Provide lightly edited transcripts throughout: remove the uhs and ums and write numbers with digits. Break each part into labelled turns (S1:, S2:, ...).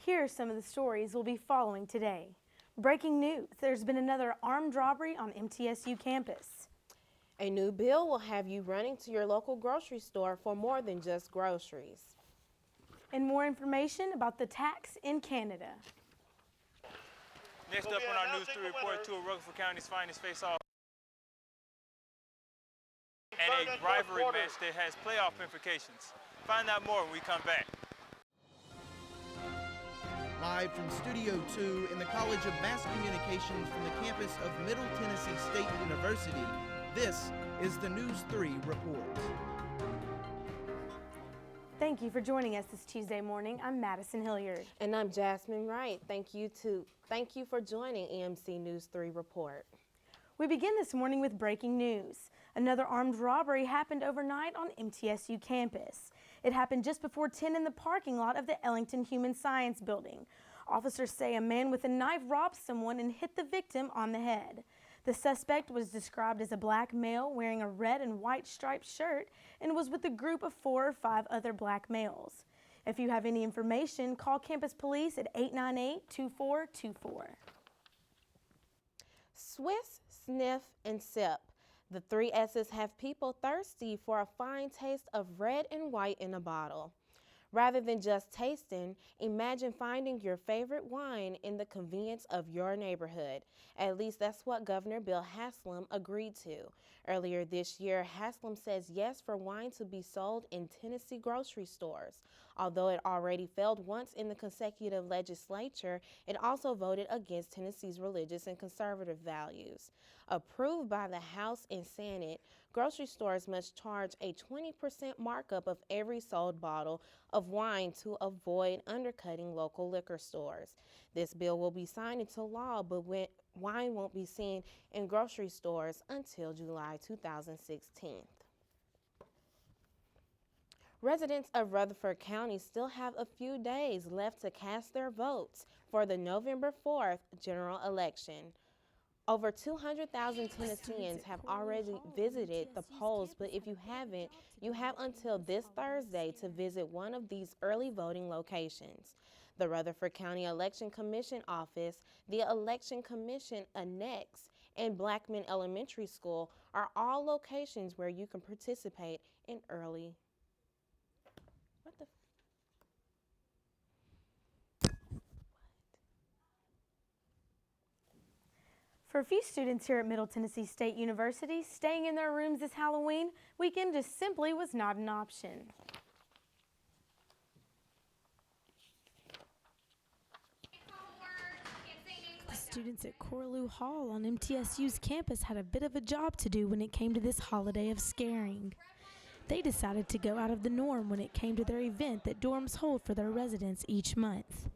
S1: Here are some of the stories we'll be following today. Breaking news, there's been another armed robbery on MTSU campus.
S2: A new bill will have you running to your local grocery store for more than just groceries.
S1: And more information about the tax in Canada.
S3: Next up on our News 3 report, two of Rutherford County's finest face off. And a rivalry match that has playoff implications. Find out more when we come back.
S4: Live from Studio 2 in the College of Mass Communications from the campus of Middle Tennessee State University, this is the News 3 Report.
S1: Thank you for joining us this Tuesday morning. I'm Madison Hilliard.
S2: And I'm Jasmine Wright. Thank you for joining EMC News 3 Report.
S1: We begin this morning with breaking news. Another armed robbery happened overnight on MTSU campus. It happened just before 10 in the parking lot of the Ellington Human Science Building. Officers say a man with a knife robbed someone and hit the victim on the head. The suspect was described as a black male wearing a red and white striped shirt and was with a group of 4 or 5 other black males. If you have any information, call campus police at 898-2424.
S2: Swiss, sniff, and sip. The 3 S's have people thirsty for a fine taste of red and white in a bottle. Rather than just tasting, imagine finding your favorite wine in the convenience of your neighborhood. At least that's what Governor Bill Haslam agreed to. Earlier this year, Haslam says yes for wine to be sold in Tennessee grocery stores. Although it already failed once in the consecutive legislature, it also voted against Tennessee's religious and conservative values. Approved by the House and Senate, grocery stores must charge a 20% markup of every sold bottle of wine to avoid undercutting local liquor stores. This bill will be signed into law, but wine won't be seen in grocery stores until July 2016. Residents of Rutherford County still have a few days left to cast their votes for the November 4th general election. Over 200,000 Tennesseans have already visited the polls, but if you haven't, you have until this Thursday to visit one of these early voting locations. The Rutherford County Election Commission Office, the Election Commission Annex, and Blackman Elementary School are all locations where you can participate in early.
S1: For a few students here at Middle Tennessee State University, staying in their rooms this Halloween weekend just simply was not an option. The students at Corlew Hall on MTSU's campus had a bit of a job to do when it came to this holiday of scaring. They decided to go out of the norm when it came to their event that dorms hold for their residents each month.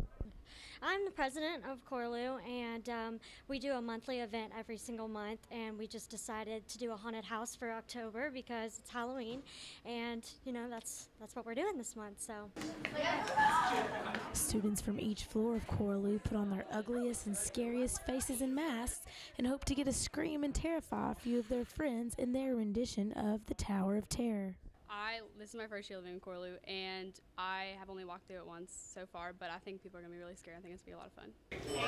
S5: I'm the president of Corlew, and we do a monthly event every single month, and we just decided to do a haunted house for October because it's Halloween, and you know that's what we're doing this month. So
S1: students from each floor of Corlew put on their ugliest and scariest faces and masks and hope to get a scream and terrify a few of their friends in their rendition of the Tower of Terror.
S6: This is my first year living in Corlew, and I have only walked through it once so far, but I think people are going to be really scared. I think it's going to be a lot of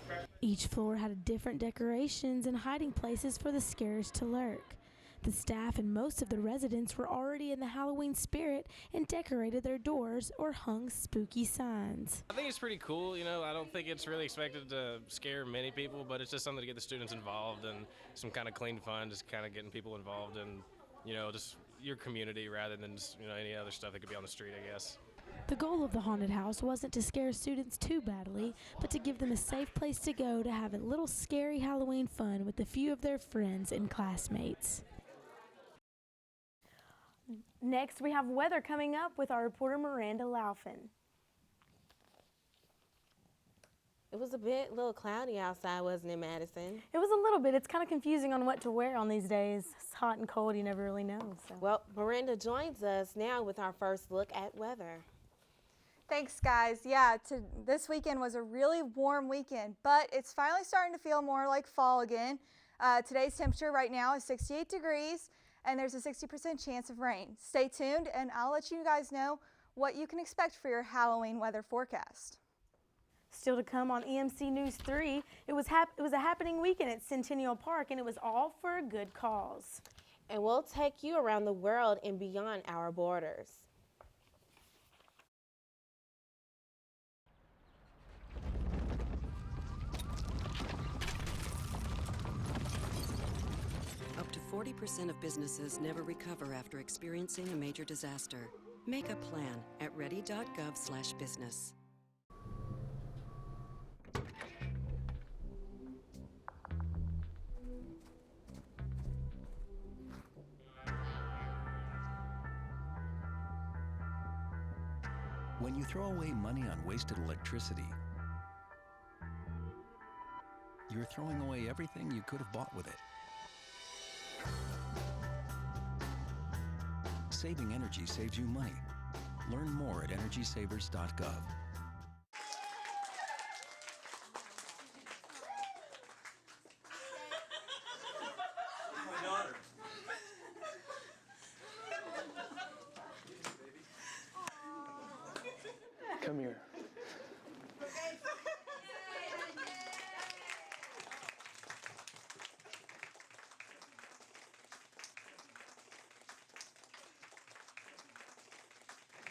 S6: fun.
S1: Each floor had different decorations and hiding places for the scares to lurk. The staff and most of the residents were already in the Halloween spirit and decorated their doors or hung spooky signs.
S7: I think it's pretty cool. You know, I don't think it's really expected to scare many people, but it's just something to get the students involved and some kind of clean fun, just kind of getting people involved in, you know, just your community rather than just, you know, any other stuff that could be on the street, I guess.
S1: The goal of the haunted house wasn't to scare students too badly, but to give them a safe place to go to have a little scary Halloween fun with a few of their friends and classmates. Next, we have weather coming up with our reporter Miranda Laufin.
S2: It was a little cloudy outside, wasn't it, Madison?
S1: It was a little bit. It's kind of confusing on what to wear on these days. It's hot and cold, you never really know. So.
S2: Well, Miranda joins us now with our first look at weather.
S8: Thanks, guys. Yeah, this weekend was a really warm weekend, but it's finally starting to feel more like fall again. Today's temperature right now is 68 degrees, and there's a 60% chance of rain. Stay tuned, and I'll let you guys know what you can expect for your Halloween weather forecast.
S1: Still to come on EMC News 3, it was a happening weekend at Centennial Park, and it was all for a good cause.
S2: And we'll take you around the world and beyond our borders.
S9: Up to 40% of businesses never recover after experiencing a major disaster. Make a plan at ready.gov/business.
S10: When you throw away money on wasted electricity, you're throwing away everything you could have bought with it. Saving energy saves you money. Learn more at energysavers.gov.
S11: Come here.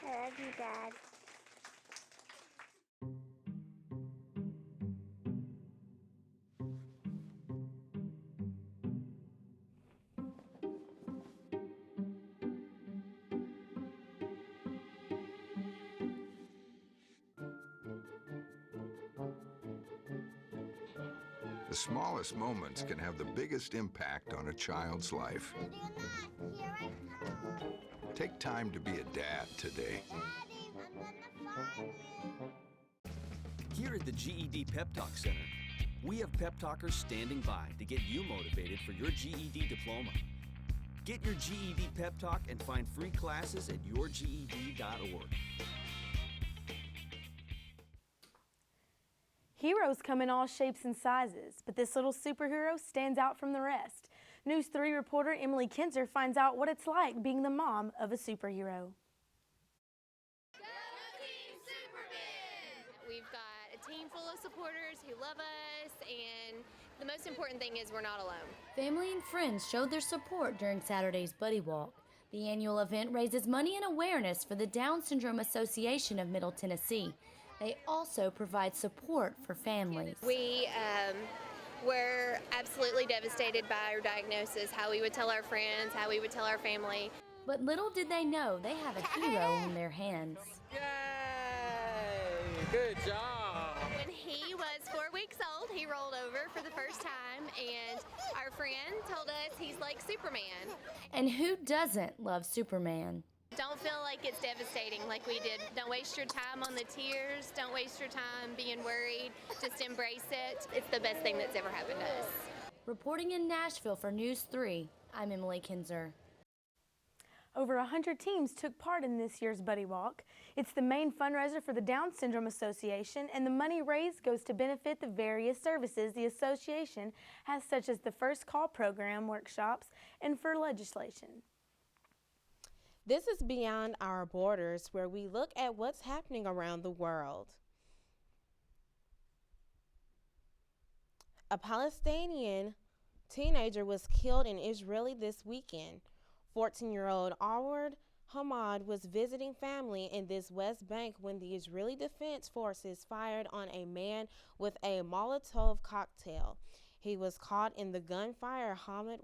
S12: I love you, Dad.
S13: The smallest moments can have the biggest impact on a child's life. Take time to be a dad today.
S14: Here at the GED Pep Talk Center, we have pep talkers standing by to get you motivated for your GED diploma. Get your GED Pep Talk and find free classes at yourged.org.
S1: Heroes come in all shapes and sizes, but this little superhero stands out from the rest. News 3 reporter Emily Kinzer finds out what it's like being the mom of a superhero.
S15: We've got a team full of supporters who love us, and the most important thing is we're not alone.
S16: Family and friends showed their support during Saturday's Buddy Walk. The annual event raises money and awareness for the Down Syndrome Association of Middle Tennessee. They also provide support for families.
S15: We were absolutely devastated by our diagnosis, how we would tell our friends, how we would tell our family.
S16: But little did they know they have a hero in their hands.
S17: Yay! Good job!
S15: When he was 4 weeks old, he rolled over for the first time, and our friend told us he's like Superman.
S16: And who doesn't love Superman?
S15: Don't feel like it's devastating like we did. Don't waste your time on the tears. Don't waste your time being worried. Just embrace it. It's the best thing that's ever happened to us.
S16: Reporting in Nashville for News 3, I'm Emily Kinzer.
S1: Over 100 teams took part in this year's Buddy Walk. It's the main fundraiser for the Down Syndrome Association, and the money raised goes to benefit the various services the association has, such as the First Call program, workshops, and for legislation.
S2: This is Beyond Our Borders, where we look at what's happening around the world. A Palestinian teenager was killed in Israel this weekend. 14-year-old Awad Hamad was visiting family in this West Bank when the Israeli Defense Forces fired on a man with a Molotov cocktail. He was caught in the gunfire. Hamad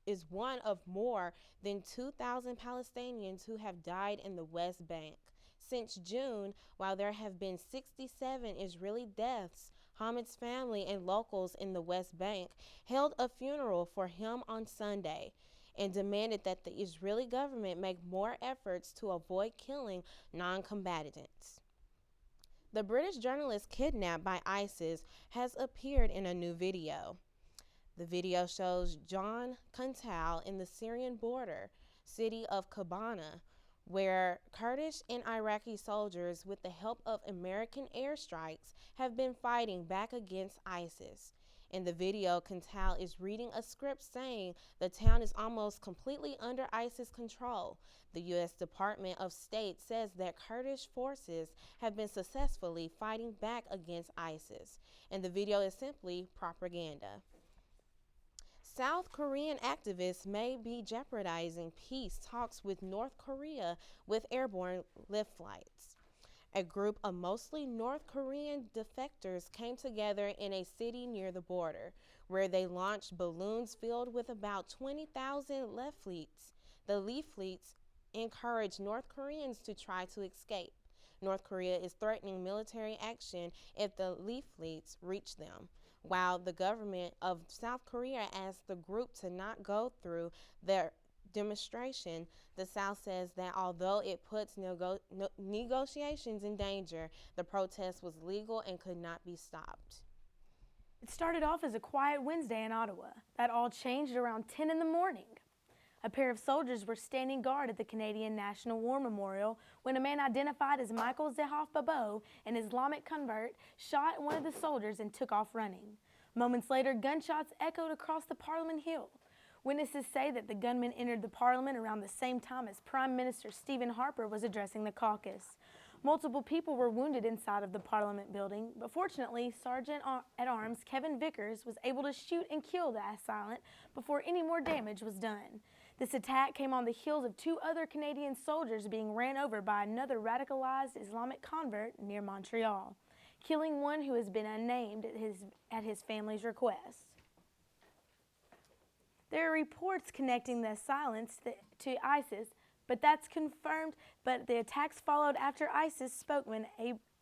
S2: is one of more than 2,000 Palestinians who have died in the West Bank. Since June, while there have been 67 Israeli deaths, Hamad's family and locals in the West Bank held a funeral for him on Sunday and demanded that the Israeli government make more efforts to avoid killing non-combatants. The British journalist kidnapped by ISIS has appeared in a new video. The video shows John Kuntal in the Syrian border city of Kobana, where Kurdish and Iraqi soldiers, with the help of American airstrikes, have been fighting back against ISIS. In the video, Cantal is reading a script saying the town is almost completely under ISIS control. The U.S. Department of State says that Kurdish forces have been successfully fighting back against ISIS, and the video is simply propaganda. South Korean activists may be jeopardizing peace talks with North Korea with airborne lift flights. A group of mostly North Korean defectors came together in a city near the border, where they launched balloons filled with about 20,000 leaflets. The leaflets encourage North Koreans to try to escape. North Korea is threatening military action if the leaflets reach them, while the government of South Korea asked the group to not go through their demonstration. The South says that although it puts negotiations in danger, the protest was legal and could not be stopped.
S1: It started off as a quiet Wednesday in Ottawa. That all changed around 10 in the morning. A pair of soldiers were standing guard at the Canadian National War Memorial when a man identified as Michael Zehaf Babo, an Islamic convert, shot one of the soldiers and took off running. Moments later, gunshots echoed across the Parliament Hill. Witnesses say that the gunman entered the Parliament around the same time as Prime Minister Stephen Harper was addressing the caucus. Multiple people were wounded inside of the Parliament building, but fortunately, Sergeant-at-Arms Kevin Vickers was able to shoot and kill the assailant before any more damage was done. This attack came on the heels of 2 other Canadian soldiers being ran over by another radicalized Islamic convert near Montreal, killing one who has been unnamed at his family's request. There are reports connecting the assailants to ISIS, but that's confirmed. But the attacks followed after ISIS spokesman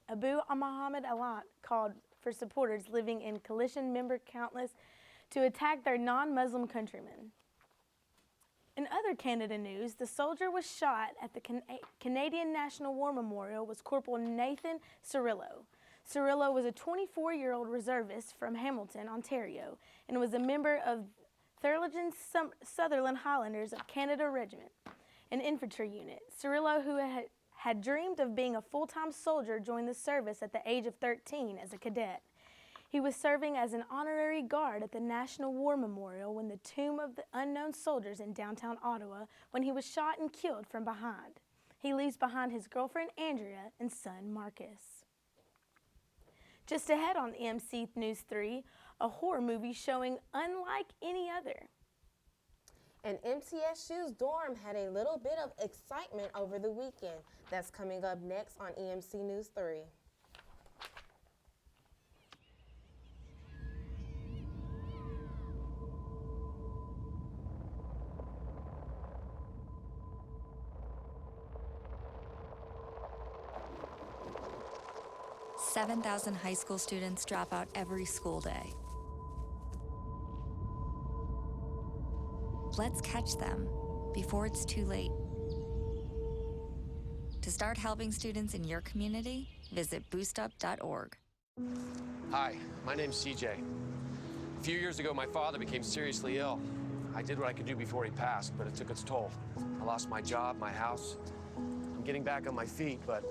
S1: Abu Muhammad Alat called for supporters living in coalition member countless to attack their non-Muslim countrymen. In other Canada news, the soldier was shot at the Canadian National War Memorial was Corporal Nathan Cirillo. Cirillo was a 24-year-old reservist from Hamilton, Ontario, and was a member of Thurlegen's Sutherland Highlanders of Canada Regiment, an infantry unit. Cirillo, who had dreamed of being a full-time soldier, joined the service at the age of 13 as a cadet. He was serving as an honorary guard at the National War Memorial when the Tomb of the Unknown Soldiers in downtown Ottawa when he was shot and killed from behind. He leaves behind his girlfriend Andrea and son Marcus. Just ahead on MC News 3, a horror movie showing unlike any other.
S2: And MTSU's dorm had a little bit of excitement over the weekend. That's coming up next on EMC News 3.
S11: $7,000 high school students drop out every school day. Let's catch them before it's too late. To start helping students in your community, visit boostup.org.
S17: Hi, my name's CJ. A few years ago, my father became seriously ill. I did what I could do before he passed, but it took its toll. I lost my job, my house. I'm getting back on my feet, but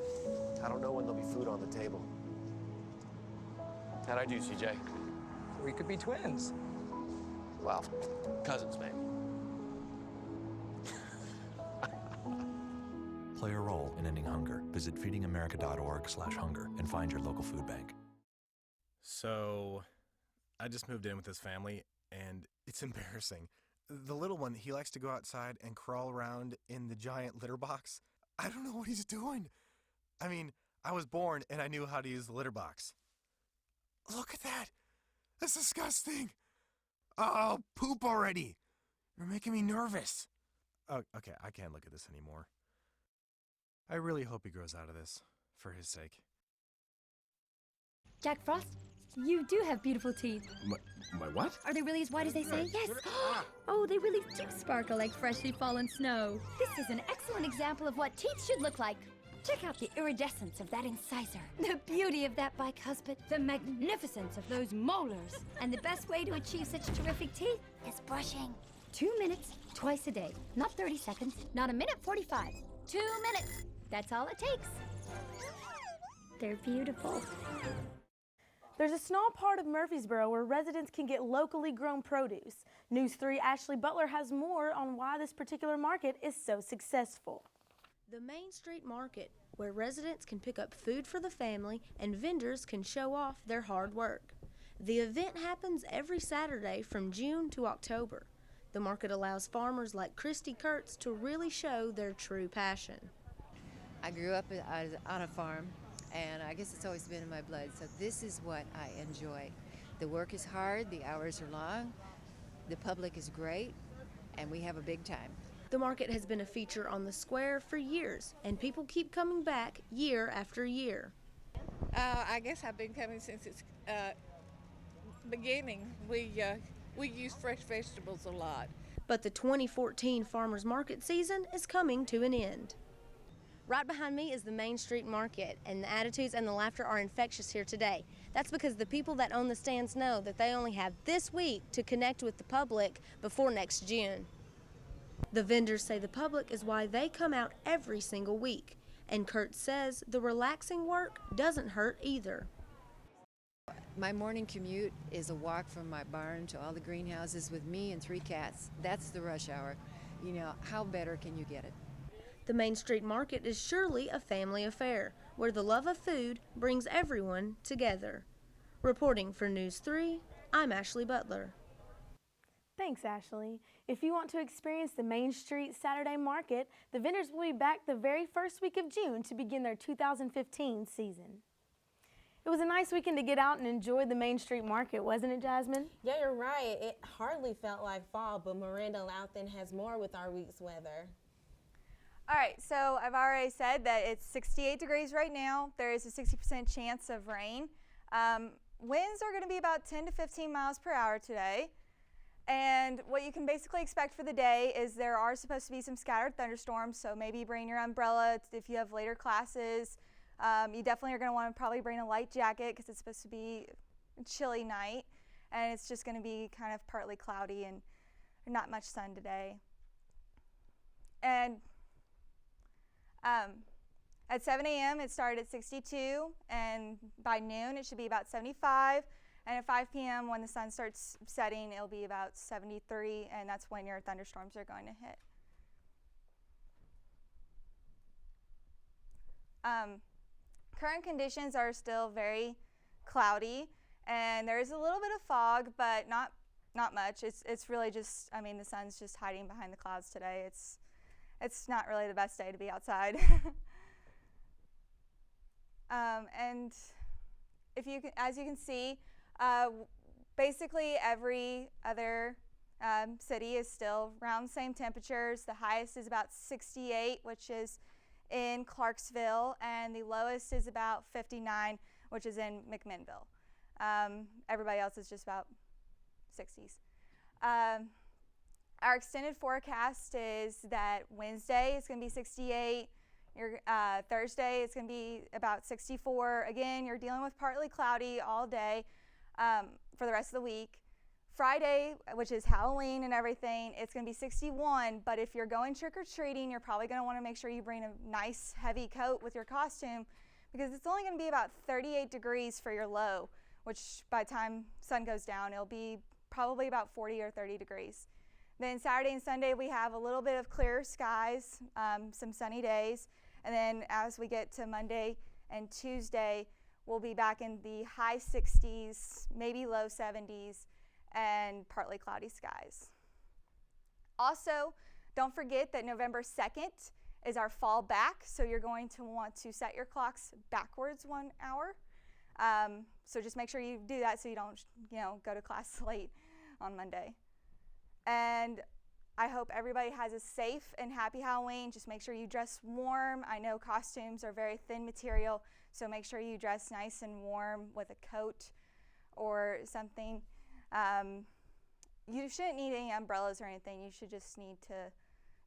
S17: I don't know when there'll be food on the table. How'd I do, CJ?
S18: We could be twins.
S17: Well, cousins, maybe.
S19: Play a role in ending hunger. Visit feedingamerica.org/hunger and find your local food bank.
S20: So, I just moved in with this family, and it's embarrassing. The little one, he likes to go outside and crawl around in the giant litter box. I don't know what he's doing. I mean, I was born and I knew how to use the litter box. Look at that! That's disgusting! Oh, poop already! You're making me nervous. Oh, okay, I can't look at this anymore. I really hope he grows out of this, for his sake.
S21: Jack Frost, you do have beautiful teeth.
S20: My what?
S21: Are they really as white as they say? Yes! Oh, they really do sparkle like freshly fallen snow. This is an excellent example of what teeth should look like. Check out the iridescence of that incisor, the beauty of that bicuspid, the magnificence of those molars. And the best way to achieve such terrific teeth is brushing. 2 minutes, twice a day. Not 30 seconds, not a minute 45. 2 minutes. That's all it takes. They're beautiful.
S1: There's a small part of Murfreesboro where residents can get locally grown produce. News 3 Ashley Butler has more on why this particular market is so successful.
S16: The Main Street Market, where residents can pick up food for the family and vendors can show off their hard work. The event happens every Saturday from June to October. The market allows farmers like Christy Kurtz to really show their true passion.
S3: I grew up on a farm, and I guess it's always been in my blood, so this is what I enjoy. The work is hard, the hours are long, the public is great, and we have a big time.
S16: The market has been a feature on the square for years, and people keep coming back year after year.
S22: I guess I've been coming since its beginning. We use fresh vegetables a lot.
S16: But the 2014 farmers market season is coming to an end. Right behind me is the Main Street Market, and the attitudes and the laughter are infectious here today. That's because the people that own the stands know that they only have this week to connect with the public before next June. The vendors say the public is why they come out every single week, and Kurt says the relaxing work doesn't hurt either.
S3: My morning commute is a walk from my barn to all the greenhouses with me and 3 cats. That's the rush hour. You know, how better can you get it?
S16: The Main Street Market is surely a family affair, where the love of food brings everyone together. Reporting for News 3, I'm Ashley Butler.
S1: Thanks, Ashley. If you want to experience the Main Street Saturday Market, the vendors will be back the very first week of June to begin their 2015 season. It was a nice weekend to get out and enjoy the Main Street Market, wasn't it, Jasmine?
S2: Yeah, you're right. It hardly felt like fall, but Miranda Louthan has more with our week's weather.
S8: All right, so I've already said that it's 68 degrees right now. There is a 60% chance of rain. Winds are going to be about 10 to 15 miles per hour today. And what you can basically expect for the day is there are supposed to be some scattered thunderstorms, so maybe bring your umbrella if you have later classes. You definitely are going to want to probably bring a light jacket because it's supposed to be a chilly night. And it's just going to be kind of partly cloudy and not much sun today. And at 7 a.m. it started at 62, and by noon it should be about 75. And at 5 p.m. when the sun starts setting, it'll be about 73, and that's when your thunderstorms are going to hit. Current conditions are still very cloudy, and there is a little bit of fog, but not much. It's really just, I mean, the sun's just hiding behind the clouds today. It's not really the best day to be outside. And if you can, as you can see, basically every other city is still around the same temperatures. The highest is about 68, which is in Clarksville, and the lowest is about 59, which is in McMinnville. Everybody else is just about 60s. Our extended forecast is that Wednesday is going to be 68. Thursday it's going to be about 64. Again, you're dealing with partly cloudy all day for the rest of the week. Friday, which is Halloween and everything, it's going to be 61, but if you're going trick-or-treating, you're probably going to want to make sure you bring a nice heavy coat with your costume because it's only going to be about 38 degrees for your low, which by the time sun goes down, it'll be probably about 40 or 30 degrees. Then Saturday and Sunday, we have a little bit of clearer skies, some sunny days, and then as we get to Monday and Tuesday, we'll be back in the high 60s, maybe low 70s, and partly cloudy skies. Also, don't forget that November 2nd is our fall back, so you're going to want to set your clocks backwards 1 hour. So just make sure you do that so you don't, go to class late on Monday. And I hope everybody has a safe and happy Halloween. Just make sure you dress warm. I know costumes are very thin material, so make sure you dress nice and warm with a coat or something. You shouldn't need any umbrellas or anything. You should just need to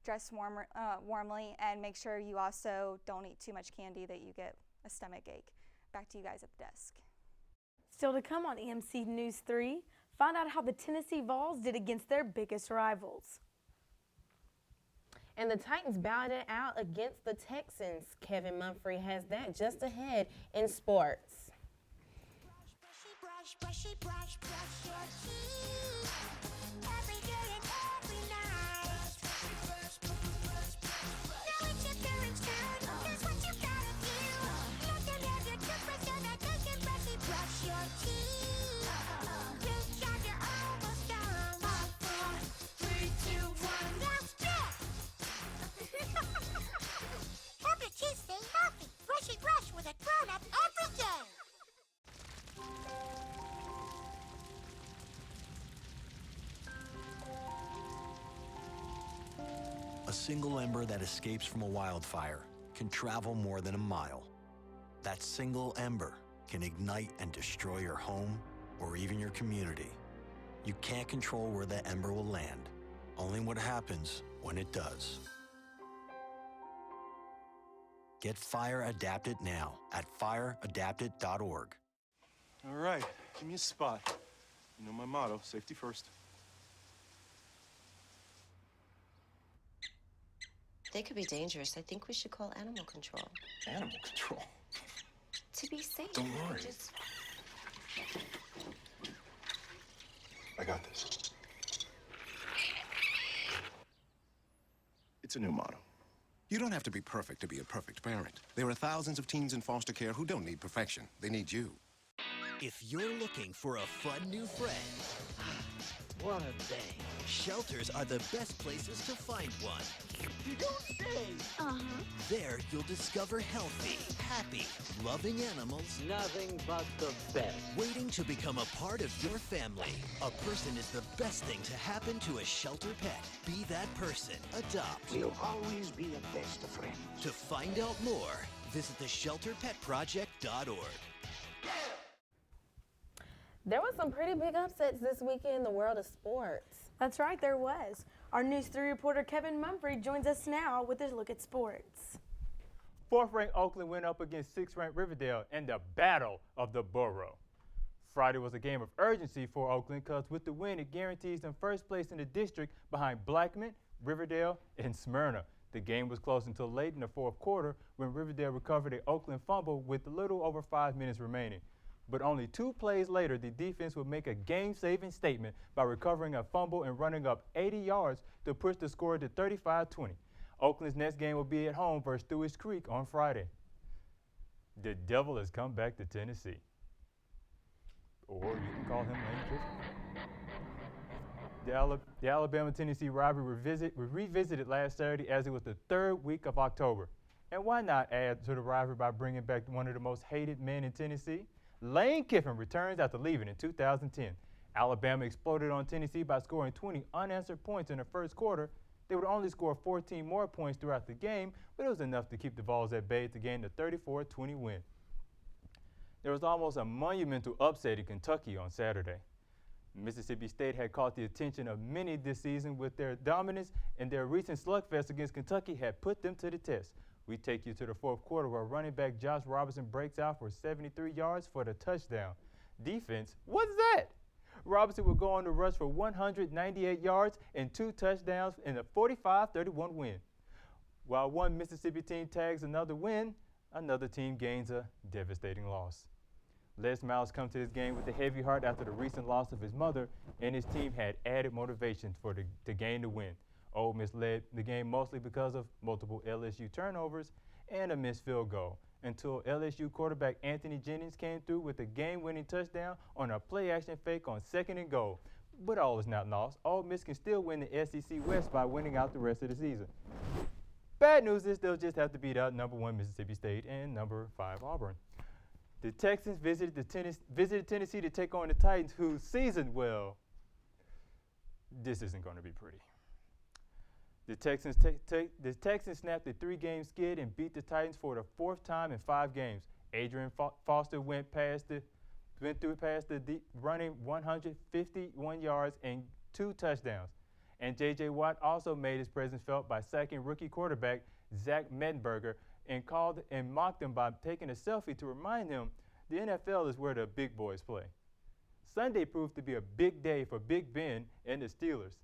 S8: dress warmly, and make sure you also don't eat too much candy that you get a stomach ache. Back to you guys at the desk.
S1: Still to come on EMC News 3, find out how the Tennessee Vols did against their biggest rivals.
S2: And the Titans bowed it out against the Texans. Kevin Mumphrey has that just ahead in sports.
S12: brushy brush, brush your teeth. Every day and every night. Now it's your parents' turn. Here's what you gotta do. Let them have your toothbrush so that they can brushy brush your teeth. Tooth you're almost done. 5, 4, 3, 2, 1. Now spit! Help your teeth stay healthy. Brushy brush with a grown-up every day.
S19: A single ember that escapes from a wildfire can travel more than a mile. That single ember can ignite and destroy your home or even your community. You can't control where that ember will land, only what happens when it does. Get Fire Adapted now at fireadapted.org.
S4: All right, give me a spot. You know my motto, safety first.
S5: They could be dangerous. I think we should call animal control.
S4: Animal control?
S5: To be safe.
S4: Don't worry.
S5: Just...
S4: I got this. It's a new motto.
S23: You don't have to be perfect to be a perfect parent. There are thousands of teens in foster care who don't need perfection. They need you.
S24: If you're looking for a fun new friend, what a day. Shelters are the best places to find one.
S12: You don't say.
S24: There, you'll discover healthy, happy, loving animals.
S25: Nothing but the best.
S24: Waiting to become a part of your family. A person is the best thing to happen to a shelter pet. Be that person. Adopt.
S25: We'll always be the best of friends.
S24: To find out more, visit theshelterpetproject.org.
S2: There was some pretty big upsets this weekend in the world of sports.
S1: That's right, there was. Our News 3 reporter Kevin Mumphrey joins us now with a look at sports.
S26: 4th-ranked Oakland went up against 6th-ranked Riverdale in the Battle of the Borough. Friday was a game of urgency for Oakland because with the win, it guarantees them first place in the district behind Blackman, Riverdale, and Smyrna. The game was close until late in the fourth quarter when Riverdale recovered an Oakland fumble with a little over 5 minutes remaining. But only 2 plays later, the defense would make a game-saving statement by recovering a fumble and running up 80 yards to push the score to 35-20. Oakland's next game will be at home versus Stewart's Creek on Friday. The Devil has come back to Tennessee. Or you can call him Lane Kiffin. The Alabama-Tennessee rivalry revisited last Saturday as it was the 3rd week of October. And why not add to the rivalry by bringing back one of the most hated men in Tennessee? Lane Kiffin returns after leaving in 2010. Alabama exploded on Tennessee by scoring 20 unanswered points in the first quarter. They would only score 14 more points throughout the game, but it was enough to keep the Vols at bay to gain the 34-20 win. There was almost a monumental upset in Kentucky on Saturday. Mississippi State had caught the attention of many this season with their dominance, and their recent slugfest against Kentucky had put them to the test. We take you to the fourth quarter where running back Josh Robinson breaks out for 73 yards for the touchdown. Defense, what's that? Robinson would go on to rush for 198 yards and 2 touchdowns in a 45-31 win. While one Mississippi team tags another win, another team gains a devastating loss. Les Miles comes to this game with a heavy heart after the recent loss of his mother, and his team had added motivation to gain the win. Ole Miss led the game mostly because of multiple LSU turnovers and a missed field goal until LSU quarterback Anthony Jennings came through with a game-winning touchdown on a play-action fake on 2nd and goal. But all is not lost. Ole Miss can still win the SEC West by winning out the rest of the season. Bad news is they'll just have to beat out number 1 Mississippi State and number 5 Auburn. The Texans visited Tennessee to take on the Titans, whose season, well, this isn't going to be pretty. The Texans snapped a 3-game skid and beat the Titans for the 4th time in 5 games. Adrian Foster went past the running 151 yards and 2 touchdowns. And J.J. Watt also made his presence felt by sacking rookie quarterback Zach Mettenberger and mocked him by taking a selfie to remind him the NFL is where the big boys play. Sunday proved to be a big day for Big Ben and the Steelers.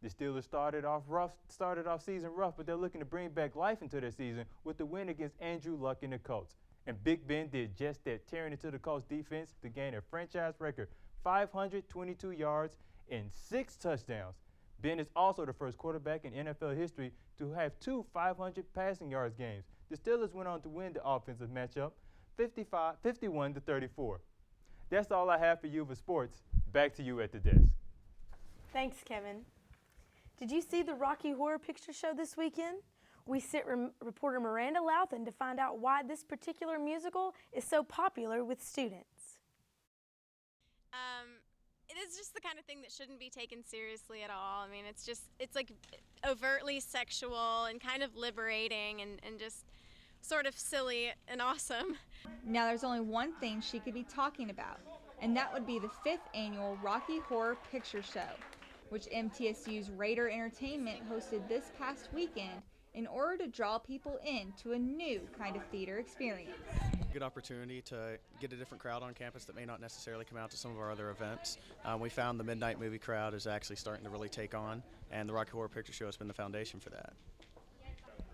S26: The Steelers started off season rough, but they're looking to bring back life into their season with the win against Andrew Luck and the Colts. And Big Ben did just that, tearing into the Colts defense to gain a franchise record 522 yards and 6 touchdowns. Ben is also the first quarterback in NFL history to have 2 500 passing yards games. The Steelers went on to win the offensive matchup 51-34. That's all I have for you for sports. Back to you at the desk.
S1: Thanks, Kevin. Did you see the Rocky Horror Picture Show this weekend? We sent reporter Miranda Louthan to find out why this particular musical is so popular with students.
S6: It is just the kind of thing that shouldn't be taken seriously at all. I mean, it's like overtly sexual and kind of liberating and just sort of silly and awesome.
S8: Now there's only one thing she could be talking about, and that would be the 5th annual Rocky Horror Picture Show, which MTSU's Raider Entertainment hosted this past weekend in order to draw people in to a new kind of theater experience.
S7: Good opportunity to get a different crowd on campus that may not necessarily come out to some of our other events. We found the midnight movie crowd is actually starting to really take on, and the Rocky Horror Picture Show has been the foundation for that.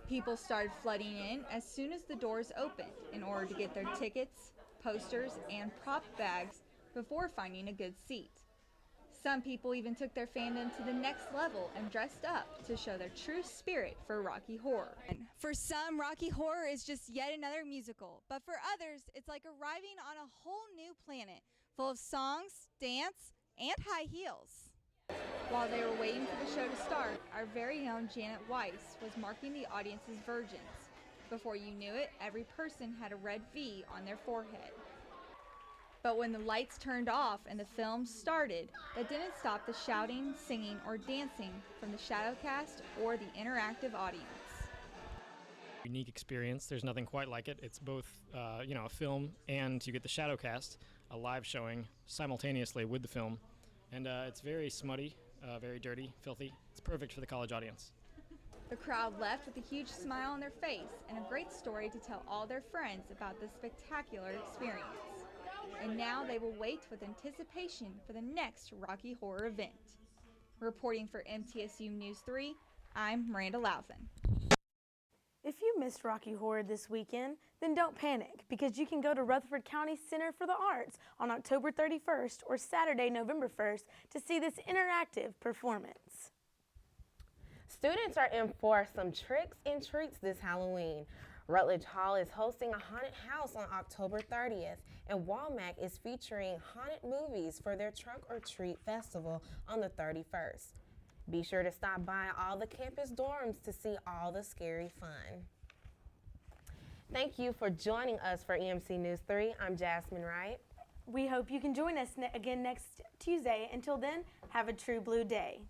S8: People started flooding in as soon as the doors opened in order to get their tickets, posters, and prop bags before finding a good seat. Some people even took their fandom to the next level and dressed up to show their true spirit for Rocky Horror.
S9: For some, Rocky Horror is just yet another musical, but for others, it's like arriving on a whole new planet, full of songs, dance, and high heels.
S8: While they were waiting for the show to start, our very own Janet Weiss was marking the audience's virgins. Before you knew it, every person had a red V on their forehead. But when the lights turned off and the film started, that didn't stop the shouting, singing, or dancing from the shadow cast or the interactive audience.
S10: Unique experience. There's nothing quite like it. It's both, a film, and you get the shadow cast, a live showing simultaneously with the film. And it's very smutty, very dirty, filthy. It's perfect for the college audience.
S8: The crowd left with a huge smile on their face and a great story to tell all their friends about this spectacular experience. And now they will wait with anticipation for the next Rocky Horror event. Reporting for MTSU News 3, I'm Miranda Louthan.
S1: If you missed Rocky Horror this weekend, then don't panic, because you can go to Rutherford County Center for the Arts on October 31st or Saturday, November 1st to see this interactive performance.
S2: Students are in for some tricks and treats this Halloween. Rutledge Hall is hosting a haunted house on October 30th, and Walmack is featuring haunted movies for their Trunk or Treat Festival on the 31st. Be sure to stop by all the campus dorms to see all the scary fun. Thank you for joining us for EMC News 3. I'm Jasmine Wright.
S1: We hope you can join us again next Tuesday. Until then, have a true blue day.